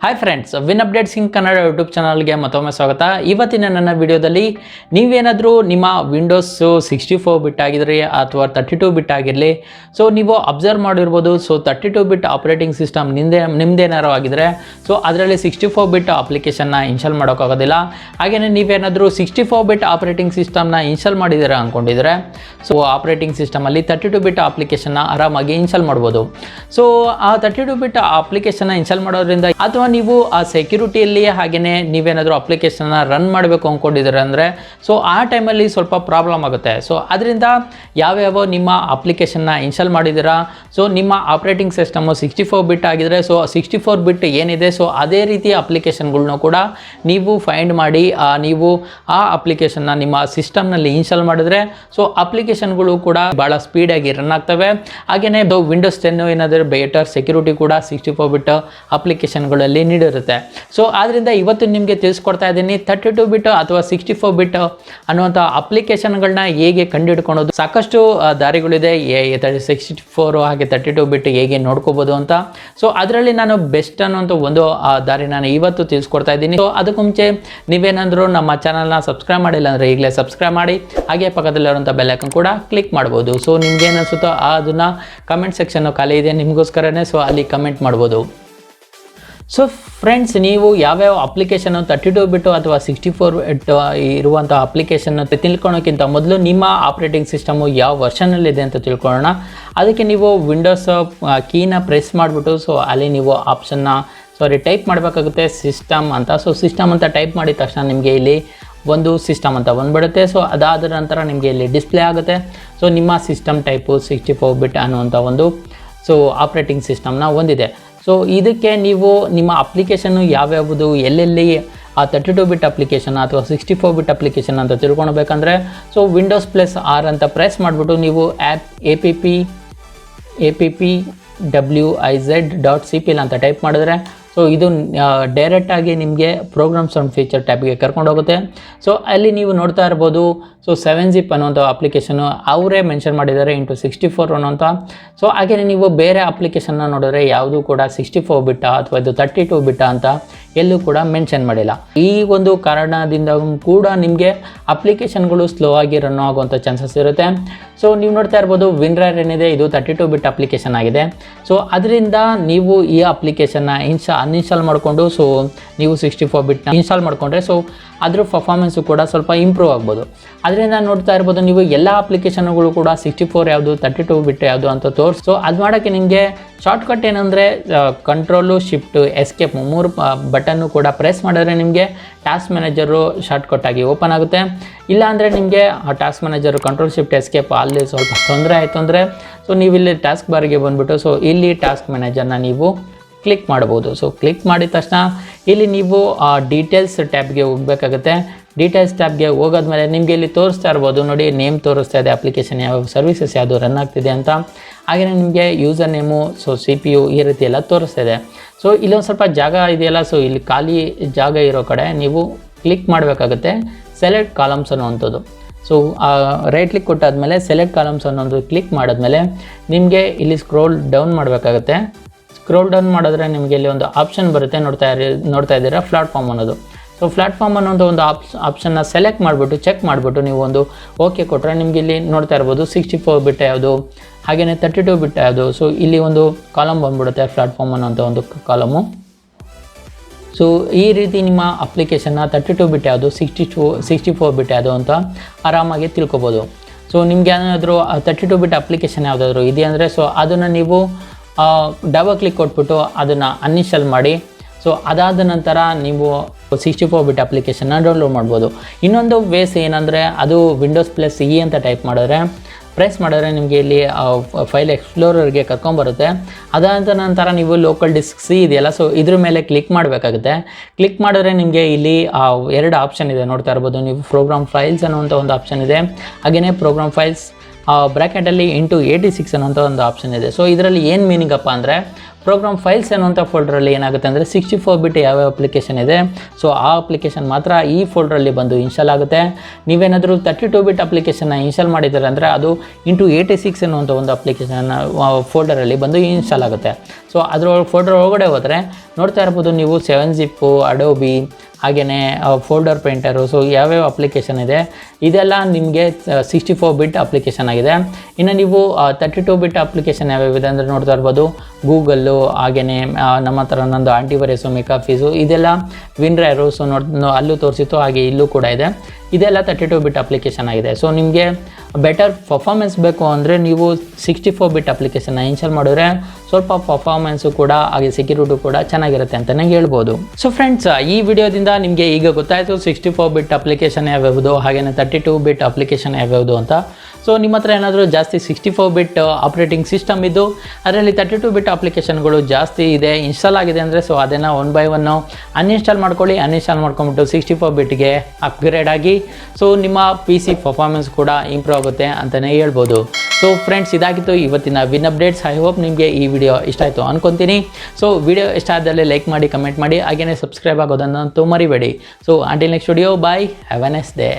Hi friends, WinUpdates ಇನ್ Kannada YouTube ಚಾನಲ್ಗೆ ಮತ್ತೊಮ್ಮೆ ಸ್ವಾಗತ. ಇವತ್ತಿನ ನನ್ನ ವಿಡಿಯೋದಲ್ಲಿ ನೀವೇನಾದರೂ ನಿಮ್ಮ ವಿಂಡೋಸ್ 64 ಬಿಟ್ ಆಗಿರಲಿ ಅಥವಾ 32 ಬಿಟ್ ಆಗಿರಲಿ, ಸೊ ನೀವು ಅಬ್ಸರ್ವ್ ಮಾಡಿರ್ಬೋದು. ಸೊ 32 ಬಿಟ್ ಆಪರೇಟಿಂಗ್ ಸಿಸ್ಟಮ್ ನಿಮ್ಮದೇನಾರು ಆಗಿದ್ರೆ ಸೊ ಅದರಲ್ಲಿ 64 ಬಿಟ್ ಅಪ್ಲಿಕೇಶನ್ನ ಇನ್ಸ್ಟಾಲ್ ಮಾಡೋಕ್ಕಾಗೋದಿಲ್ಲ. ಹಾಗೆಯೇ ನೀವೇನಾದರೂ 64 ಬಿಟ್ ಆಪರೇಟಿಂಗ್ ಸಿಸ್ಟಮ್ನ ಇನ್ಸ್ಟಾಲ್ ಮಾಡಿದ್ದೀರಾ ಅಂದ್ಕೊಂಡಿದ್ರೆ ಸೊ ಆಪರೇಟಿಂಗ್ ಸಿಸ್ಟಮಲ್ಲಿ 32 ಬಿಟ್ ಅಪ್ಲಿಕೇಶನ್ನ ಆರಾಮಾಗಿ ಇನ್ಸ್ಟಾಲ್ ಮಾಡ್ಬೋದು. ಸೊ ಆ 32 ಬಿಟ್ ಅಪ್ಲಿಕೇಶನ್ನ ಇನ್ಸ್ಟಾಲ್ ಮಾಡೋದ್ರಿಂದ ಅಥವಾ ನೀವು ಆ ಸೆಕ್ಯೂರಿಟಿಯಲ್ಲಿ ಹಾಗೆಯೇ ನೀವೇನಾದರೂ ಅಪ್ಲಿಕೇಶನ್ನ ರನ್ ಮಾಡಬೇಕು ಅಂದ್ಕೊಂಡಿದ್ದೀರ ಅಂದರೆ ಸೊ ಆ ಟೈಮಲ್ಲಿ ಸ್ವಲ್ಪ ಪ್ರಾಬ್ಲಮ್ ಆಗುತ್ತೆ. ಸೊ ಅದರಿಂದ ಯಾವ್ಯಾವ ನಿಮ್ಮ ಅಪ್ಲಿಕೇಶನ್ನ ಇನ್ಸ್ಟಾಲ್ ಮಾಡಿದ್ದೀರಾ, ಸೊ ನಿಮ್ಮ ಆಪ್ರೇಟಿಂಗ್ ಸಿಸ್ಟಮು 64 ಬಿಟ್ ಆಗಿದ್ರೆ ಸೊ 64 ಬಿಟ್ ಏನಿದೆ ಸೊ ಅದೇ ರೀತಿಯ ಅಪ್ಲಿಕೇಶನ್ಗಳ್ನೂ ಕೂಡ ನೀವು ಫೈಂಡ್ ಮಾಡಿ ನೀವು ಆ ಅಪ್ಲಿಕೇಶನ್ನ ನಿಮ್ಮ ಸಿಸ್ಟಮ್ನಲ್ಲಿ ಇನ್ಸ್ಟಾಲ್ ಮಾಡಿದ್ರೆ ಸೊ ಅಪ್ಲಿಕೇಶನ್ಗಳು ಕೂಡ ಭಾಳ ಸ್ಪೀಡಾಗಿ ರನ್ ಆಗ್ತವೆ. ಹಾಗೆಯೇ ವಿಂಡೋಸ್ 10 ಏನಾದರೂ ಬೆಟರ್ ಸೆಕ್ಯೂರಿಟಿ ಕೂಡ 64 ಬಿಟ್ ಅಪ್ಲಿಕೇಶನ್ಗಳಲ್ಲಿ ನೀಡಿರುತ್ತೆ. ಸೊ ಆದ್ದರಿಂದ ಇವತ್ತು ನಿಮಗೆ ತಿಳಿಸ್ಕೊಡ್ತಾ ಇದ್ದೀನಿ 32 ಬಿಟ್ ಅಥವಾ 64 ಬಿಟ್ ಅನ್ನುವಂಥ ಅಪ್ಲಿಕೇಶನ್ಗಳನ್ನ ಹೇಗೆ ಕಂಡುಹಿಡ್ಕೊಳ್ಳೋದು. ಸಾಕಷ್ಟು ದಾರಿಗಳಿದೆ 64 ಹಾಗೆ 32 ಬಿಟ್ ಹೇಗೆ ನೋಡ್ಕೋಬೋದು ಅಂತ. ಸೊ ಅದರಲ್ಲಿ ನಾನು ಬೆಸ್ಟ್ ಅನ್ನುವಂಥ ಒಂದು ದಾರಿ ನಾನು ಇವತ್ತು ತಿಳಿಸ್ಕೊಡ್ತಾ ಇದ್ದೀನಿ. ಸೊ ಅದಕ್ಕೂ ಮುಂಚೆ ನೀವೇನಾದರೂ ನಮ್ಮ ಚಾನಲ್ನ ಸಬ್ಸ್ಕ್ರೈಬ್ ಮಾಡಿಲ್ಲ ಅಂದರೆ ಈಗಲೇ ಸಬ್ಸ್ಕ್ರೈಬ್ ಮಾಡಿ, ಹಾಗೆ ಪಕ್ಕದಲ್ಲಿರುವಂಥ ಬೆಲ್ ಐಕಾನ್ ಕೂಡ ಕ್ಲಿಕ್ ಮಾಡ್ಬೋದು. ಸೊ ನಿಮ್ಗೆ ಏನು ಅನಿಸುತ್ತೋ ಅದನ್ನು ಕಮೆಂಟ್ ಸೆಕ್ಷನ್ನು ಖಾಲಿ ಇದೆ ನಿಮಗೋಸ್ಕರನೇ, ಸೊ ಅಲ್ಲಿ ಕಮೆಂಟ್ ಮಾಡ್ಬೋದು. ಸೊ ಫ್ರೆಂಡ್ಸ್, ನೀವು ಯಾವ್ಯಾವ ಅಪ್ಲಿಕೇಶನ್ 32 ಬಿಟ್ಟು ಅಥವಾ 64 ಬಿಟ್ ಇರುವಂಥ ಅಪ್ಲಿಕೇಶನ್ ತಿಳ್ಕೊಳ್ಳೋಕ್ಕಿಂತ ಮೊದಲು ನಿಮ್ಮ ಆಪ್ರೇಟಿಂಗ್ ಸಿಸ್ಟಮು ಯಾವ ವರ್ಷನಲ್ಲಿದೆ ಅಂತ ತಿಳ್ಕೊಳ್ಳೋಣ. ಅದಕ್ಕೆ ನೀವು ವಿಂಡೋಸ್ ಕೀನ ಪ್ರೆಸ್ ಮಾಡಿಬಿಟ್ಟು ಸೊ ಅಲ್ಲಿ ನೀವು ಟೈಪ್ ಮಾಡಬೇಕಾಗುತ್ತೆ ಸಿಸ್ಟಮ್ ಅಂತ. ಸೊ ಸಿಸ್ಟಮ್ ಅಂತ ಟೈಪ್ ಮಾಡಿದ ತಕ್ಷಣ ನಿಮಗೆ ಇಲ್ಲಿ ಒಂದು ಸಿಸ್ಟಮ್ ಅಂತ ಬಂದುಬಿಡುತ್ತೆ. ಸೊ ಅದಾದ ನಂತರ ನಿಮಗೆ ಇಲ್ಲಿ ಡಿಸ್ಪ್ಲೇ ಆಗುತ್ತೆ. ಸೊ ನಿಮ್ಮ ಸಿಸ್ಟಮ್ ಟೈಪು 64 ಬಿಟ್ ಅನ್ನುವಂಥ ಒಂದು ಸೊ ಆಪ್ರೇಟಿಂಗ್ ಸಿಸ್ಟಮ್ನ ಹೊಂದಿದೆ. ಸೊ ಇದಕ್ಕೆ ನೀವು ನಿಮ್ಮ ಅಪ್ಲಿಕೇಶನ್ನು ಯಾವ್ಯಾವುದು ಎಲ್ಲೆಲ್ಲಿ ಆ 32 ಬಿಟ್ ಅಪ್ಲಿಕೇಶನ್ ಅಥವಾ 64 ಬಿಟ್ ಅಪ್ಲಿಕೇಶನ್ ಅಂತ ತಿಳ್ಕೊಳ್ಬೇಕಂದ್ರೆ ಸೊ ವಿಂಡೋಸ್ +R ಅಂತ ಪ್ರೆಸ್ ಮಾಡಿಬಿಟ್ಟು ನೀವು appwiz.cpl ಅಂತ ಟೈಪ್ ಮಾಡಿದ್ರೆ ಸೊ ಇದು ಡೈರೆಕ್ಟಾಗಿ ನಿಮಗೆ ಪ್ರೋಗ್ರಾಮ್ಸ್ ಆ್ಯಂಡ್ ಫೀಚರ್ ಟ್ಯಾಬ್ಗೆ ಕರ್ಕೊಂಡು ಹೋಗುತ್ತೆ. ಸೊ ಅಲ್ಲಿ ನೀವು ನೋಡ್ತಾ ಇರ್ಬೋದು. ಸೊ 7zip ಅನ್ನುವಂಥ ಅಪ್ಲಿಕೇಶನು ಅವರೇ ಮೆನ್ಷನ್ ಮಾಡಿದ್ದಾರೆ *64 ಅನ್ನೋಂಥ. ಸೊ ಹಾಗೆಯೇ ನೀವು ಬೇರೆ ಅಪ್ಲಿಕೇಶನ್ನ ನೋಡಿದ್ರೆ ಯಾವುದು ಕೂಡ 64 ಬಿಟ್ಟ ಅಥವಾ ಇದು 32 ಬಿಟ್ಟ ಅಂತ ಎಲ್ಲೂ ಕೂಡ ಮೆನ್ಷನ್ ಮಾಡಿಲ್ಲ. ಈ ಒಂದು ಕಾರಣದಿಂದ ಕೂಡ ನಿಮಗೆ ಅಪ್ಲಿಕೇಶನ್ಗಳು ಸ್ಲೋ ಆಗಿ ರನ್ ಆಗುವಂಥ ಚಾನ್ಸಸ್ ಇರುತ್ತೆ. ಸೊ ನೀವು ನೋಡ್ತಾ ಇರ್ಬೋದು ವಿನ್ರರ್ ಏನಿದೆ ಇದು 32 ಬಿಟ್ ಅಪ್ಲಿಕೇಶನ್ ಆಗಿದೆ. ಸೊ ಅದರಿಂದ ನೀವು ಈ ಅಪ್ಲಿಕೇಶನ್ನ ಅನ್ಇನ್ಸ್ಟಾಲ್ ಮಾಡಿಕೊಂಡು ಸೊ ನೀವು 64 ಬಿಟ್ನ ಇನ್ಸ್ಟಾಲ್ ಮಾಡಿಕೊಂಡ್ರೆ ಸೊ ಅದ್ರ ಪರ್ಫಾರ್ಮೆನ್ಸು ಕೂಡ ಸ್ವಲ್ಪ ಇಂಪ್ರೂವ್ ಆಗ್ಬೋದು. ಅದರಿಂದ ನೋಡ್ತಾ ಇರ್ಬೋದು ನೀವು ಎಲ್ಲ ಅಪ್ಲಿಕೇಶನ್ಗಳು ಕೂಡ 64 ಯಾವುದು 32 ಬಿಟ್ ಯಾವುದು ಅಂತ ತೋರಿಸಿ. ಸೊ ಅದು ಮಾಡೋಕ್ಕೆ ನಿಮಗೆ ಶಾರ್ಟ್ಕಟ್ ಏನಂದರೆ ಕಂಟ್ರೋಲು ಶಿಫ್ಟ್ ಎಸ್ಕೇಪ್ 3 ಬಟನ್ನು ಕೂಡ ಪ್ರೆಸ್ ಮಾಡಿದ್ರೆ ನಿಮಗೆ ಟಾಸ್ಕ್ ಮ್ಯಾನೇಜರು ಶಾರ್ಟ್ಕಟ್ಟಾಗಿ ಓಪನ್ ಆಗುತ್ತೆ. ಇಲ್ಲಾಂದರೆ ನಿಮಗೆ ಆ task manager control shift escape ಅಲ್ಲಿ ಸ್ವಲ್ಪ ತೊಂದರೆ ಆಯಿತು ಅಂದರೆ ಸೊ ನೀವು ಇಲ್ಲಿ ಟಾಸ್ಕ್ ಬಾರ್ಗೆ ಬಂದುಬಿಟ್ಟು ಸೊ ಇಲ್ಲಿ ಟಾಸ್ಕ್ ಮ್ಯಾನೇಜರ್ನ ನೀವು ಕ್ಲಿಕ್ ಮಾಡ್ಬೋದು. ಸೊ ಕ್ಲಿಕ್ ಮಾಡಿದ ತಕ್ಷಣ ಇಲ್ಲಿ ನೀವು ಡೀಟೇಲ್ಸ್ ಟ್ಯಾಬ್ಗೆ ಹೋಗಬೇಕಾಗುತ್ತೆ. ಡೀಟೇಲ್ಸ್ ಟ್ಯಾಬ್ಗೆ ಹೋಗೋದ್ಮೇಲೆ ನಿಮಗೆ ಇಲ್ಲಿ ತೋರಿಸ್ತಾ ಇರ್ಬೋದು ನೋಡಿ, ನೇಮ್ ತೋರಿಸ್ತಾ ಇದೆ, ಅಪ್ಲಿಕೇಶನ್ ಯಾವ ಸರ್ವಿಸಸ್ ಯಾವುದು ರನ್ ಆಗ್ತಿದೆ ಅಂತ. ಹಾಗೆಯೇ ನಿಮಗೆ ಯೂಸರ್ ನೇಮು ಸೊ CPU ಈ ರೀತಿ ಎಲ್ಲ ತೋರಿಸ್ತಾ ಇದೆ. ಸೊ ಇಲ್ಲೊಂದು ಸ್ವಲ್ಪ ಜಾಗ ಇದೆಯಲ್ಲ, ಸೊ ಇಲ್ಲಿ ಖಾಲಿ ಜಾಗ ಇರೋ ಕಡೆ ನೀವು ಕ್ಲಿಕ್ ಮಾಡಬೇಕಾಗುತ್ತೆ ಸೆಲೆಕ್ಟ್ ಕಾಲಮ್ಸ್ ಅನ್ನುವಂಥದ್ದು. ಸೊ ರೈಟ್ ಕ್ಲಿಕ್ ಕೊಟ್ಟಾದಮೇಲೆ ಸೆಲೆಕ್ಟ್ ಕಾಲಮ್ಸ್ ಅನ್ನೋದು ಕ್ಲಿಕ್ ಮಾಡಿದ್ಮೇಲೆ ನಿಮಗೆ ಇಲ್ಲಿ ಸ್ಕ್ರೋಲ್ ಡೌನ್ ಮಾಡಬೇಕಾಗುತ್ತೆ. ಸ್ಕ್ರೋಲ್ ಡೌನ್ ಮಾಡಿದ್ರೆ ನಿಮಗೆ ಇಲ್ಲಿ ಒಂದು ಆಪ್ಷನ್ ಬರುತ್ತೆ, ನೋಡ್ತಾ ಇದ್ದೀರಾ ಪ್ಲಾಟ್ಫಾರ್ಮ್ ಅನ್ನೋದು. ಸೊ ಪ್ಲಾಟ್ಫಾರ್ಮ್ ಅನ್ನೋದು ಒಂದು ಆಪ್ಷನ್ನ ಸೆಲೆಕ್ಟ್ ಮಾಡಿಬಿಟ್ಟು ಚೆಕ್ ಮಾಡಿಬಿಟ್ಟು ನೀವು ಒಂದು ಓಕೆ ಕೊಟ್ಟರೆ ನಿಮಗೆ ಇಲ್ಲಿ ನೋಡ್ತಾ ಇರ್ಬೋದು 64 ಬಿಟ್ ಯಾವುದು ಹಾಗೆಯೇ 32 ಬಿಟ್ ಯಾವುದು. ಸೊ ಇಲ್ಲಿ ಒಂದು ಕಾಲಮ್ ಬಂದ್ಬಿಡುತ್ತೆ ಪ್ಲಾಟ್ಫಾರ್ಮ್ ಅನ್ನೋಂಥ ಒಂದು ಕಾಲಮು. ಸೊ ಈ ರೀತಿ ನಿಮ್ಮ ಅಪ್ಲಿಕೇಶನ್ನ 32 ಬಿಟ್ ಯಾವುದು 64 ಬಿಟ್ ಯಾವುದು ಅಂತ ಆರಾಮಾಗಿ ತಿಳ್ಕೊಬೋದು. ಸೊ ನಿಮ್ಗೆ ಏನಾದರೂ 32 ಬಿಟ್ ಅಪ್ಲಿಕೇಶನ್ ಯಾವುದಾದ್ರೂ ಇದೆ ಅಂದರೆ ಸೊ ಅದನ್ನು ನೀವು ಡಬಲ್ ಕ್ಲಿಕ್ ಕೊಟ್ಬಿಟ್ಟು ಅದನ್ನು ಅನ್ಇನ್ಸ್ಟಾಲ್ ಮಾಡಿ. ಸೊ ಅದಾದ ನಂತರ ನೀವು 64 ಬಿಟ್ ಅಪ್ಲಿಕೇಶನ್ನ ಡೌನ್ಲೋಡ್ ಮಾಡ್ಬೋದು. ಇನ್ನೊಂದು ವೇಸ್ ಏನಂದರೆ ಅದು ವಿಂಡೋಸ್ +E ಅಂತ ಟೈಪ್ ಮಾಡಿದ್ರೆ ಪ್ರೆಸ್ ಮಾಡಿದ್ರೆ ನಿಮಗೆ ಇಲ್ಲಿ ಫೈಲ್ ಎಕ್ಸ್ಪ್ಲೋರರ್ಗೆ ಕರ್ಕೊಂಬರುತ್ತೆ. ಅದಾದ ನಂತರ ನೀವು ಲೋಕಲ್ ಡಿಸ್ಕ್ C ಇದೆಯಲ್ಲ ಸೊ ಇದ್ರ ಮೇಲೆ ಕ್ಲಿಕ್ ಮಾಡಬೇಕಾಗುತ್ತೆ. ಕ್ಲಿಕ್ ಮಾಡಿದ್ರೆ ನಿಮಗೆ ಇಲ್ಲಿ 2 ಆಪ್ಷನ್ ಇದೆ ನೋಡ್ತಾ ಇರ್ಬೋದು ನೀವು. ಪ್ರೋಗ್ರಾಮ್ ಫೈಲ್ಸ್ ಅನ್ನುವಂಥ ಒಂದು ಆಪ್ಷನ್ ಇದೆ, ಹಾಗೆಯೇ ಪ್ರೋಗ್ರಾಮ್ ಫೈಲ್ಸ್ ಬ್ರ್ಯಾಕೆಟಲ್ಲಿ *86 ಅನ್ನೋಂಥ ಒಂದು ಆಪ್ಷನ್ ಇದೆ. ಸೊ ಇದರಲ್ಲಿ ಏನು ಮೀನಿಂಗಪ್ಪ ಅಂದರೆ ಪ್ರೋಗ್ರಾಮ್ ಫೈಲ್ಸ್ ಅನ್ನುವಂಥ ಫೋಲ್ಡ್ರಲ್ಲಿ ಏನಾಗುತ್ತೆ ಅಂದರೆ 64 ಬಿಟ್ ಯಾವ್ಯಾವ ಅಪ್ಲಿಕೇಶನ್ ಇದೆ ಸೊ ಆ ಅಪ್ಲಿಕೇಶನ್ ಮಾತ್ರ ಈ ಫೋಲ್ಡ್ರಲ್ಲಿ ಬಂದು ಇನ್ಸ್ಟಾಲ್ ಆಗುತ್ತೆ. ನೀವೇನಾದರೂ 32 ಬಿಟ್ ಅಪ್ಲಿಕೇಶನ್ನ ಇನ್ಸ್ಟಾಲ್ ಮಾಡಿದ್ದಾರೆ ಅಂದರೆ ಅದು ಇಂಟು 86 ಅನ್ನುವಂಥ ಒಂದು ಅಪ್ಲಿಕೇಶನ್ ಫೋಲ್ಡರಲ್ಲಿ ಬಂದು ಇನ್ಸ್ಟಾಲ್ ಆಗುತ್ತೆ. ಸೊ ಅದರೊಳಗೆ ಫೋಲ್ಡರ್ ಒಳಗಡೆ ಹೋದರೆ ನೋಡ್ತಾ ಇರ್ಬೋದು ನೀವು 7-zip, ಅಡೋಬಿ, ಹಾಗೆಯೇ ಫೋಲ್ಡರ್ ಪೇಂಟರು, ಸೊ ಯಾವ್ಯಾವ ಅಪ್ಲಿಕೇಶನ್ ಇದೆ ಇದೆಲ್ಲ ನಿಮಗೆ 64 ಬಿಟ್ ಅಪ್ಲಿಕೇಶನ್ ಆಗಿದೆ. ಇನ್ನು ನೀವು 32 ಬಿಟ್ ಅಪ್ಲಿಕೇಶನ್ ಯಾವ್ಯಾವಿದೆ ಅಂದರೆ ನೋಡ್ತಾ ಇರ್ಬೋದು ಗೂಗಲ್ಲು, ಹಾಗೆಯೇ ನಮ್ಮ ಹತ್ರ ನಂದು ಆಂಟಿವೈರಸ್ಸು, ಮೆಕಾಫೀಸು, ಇದೆಲ್ಲ ವಿನ್ರೈರು, ಸೊ ಅಲ್ಲೂ ತೋರಿಸಿತ್ತು, ಹಾಗೆ ಇಲ್ಲೂ ಕೂಡ ಇದೆ. ಇದೆಲ್ಲ 32 ಬಿಟ್ ಅಪ್ಲಿಕೇಶನ್ ಆಗಿದೆ. ಸೊ ನಿಮಗೆ ಬೆಟರ್ ಪರ್ಫಾರ್ಮೆನ್ಸ್ ಬೇಕು ಅಂದರೆ ನೀವು 64 ಬಿಟ್ ಅಪ್ಲಿಕೇಶನ್ನ ಇನ್ಸ್ಟಾಲ್ ಮಾಡಿದ್ರೆ ಸ್ವಲ್ಪ ಪರ್ಫಾರ್ಮೆನ್ಸು ಕೂಡ ಹಾಗೆ ಸೆಕ್ಯೂರಿಟಿ ಕೂಡ ಚೆನ್ನಾಗಿರುತ್ತೆ ಅಂತಲೇ ಹೇಳ್ಬೋದು. ಸೊ ಫ್ರೆಂಡ್ಸ್, ಈ ವಿಡಿಯೋದಿಂದ ನಿಮಗೆ ಈಗ ಗೊತ್ತಾಯಿತು 64 ಬಿಟ್ ಅಪ್ಲಿಕೇಶನ್ ಯಾವ್ಯಾವುದು, ಹಾಗೆಯೇ 32 ಬಿಟ್ ಅಪ್ಲಿಕೇಶನ್ ಯಾವ್ಯಾವುದು ಅಂತ. ಸೊ ನಿಮ್ಮ ಹತ್ರ ಏನಾದರೂ ಜಾಸ್ತಿ 64 ಬಿಟ್ ಆಪ್ರೇಟಿಂಗ್ ಸಿಸ್ಟಮ್ ಇದ್ದು ಅದರಲ್ಲಿ 32 ಬಿಟ್ ಅಪ್ಲಿಕೇಶನ್ಗಳು ಜಾಸ್ತಿ ಇದೆ, ಇನ್ಸ್ಟಾಲ್ ಆಗಿದೆ ಅಂದರೆ ಸೊ ಅದನ್ನು 1 by 1 ಅನ್ಇನ್ಸ್ಟಾಲ್ ಮಾಡ್ಕೊಳ್ಳಿ. ಅನ್ಇನ್ಸ್ಟಾಲ್ ಮಾಡ್ಕೊಂಬಿಟ್ಟು 64 ಬಿಟ್ಗೆ ಅಪ್ಗ್ರೇಡ್ ಆಗಿ ಸೊ ನಿಮ್ಮ PC ಪರ್ಫಾರ್ಮೆನ್ಸ್ ಕೂಡ ಇಂಪ್ರೂವ್ ಆಗುತ್ತೆ ಅಂತಲೇ ಹೇಳ್ಬೋದು. ಸೊ ಫ್ರೆಂಡ್ಸ್, ಇದಾಗಿತ್ತು ಇವತ್ತಿನ ವಿನ್ ಅಪ್ಡೇಟ್ಸ್. ಐ ಹೋಪ್ ನಿಮಗೆ ಈ ವಿಡಿಯೋ ಇಷ್ಟ ಆಯಿತು ಅಂದ್ಕೊತೀನಿ. ಸೊ ವಿಡಿಯೋ ಇಷ್ಟ ಆದಲ್ಲಿ ಲೈಕ್ ಮಾಡಿ, ಕಮೆಂಟ್ ಮಾಡಿ, ಹಾಗೆಯೇ ಸಬ್ಸ್ಕ್ರೈಬ್ ಆಗೋದನ್ನಂತೂ ಮರಿಬೇಡಿ. So until next video, bye, have a nice day.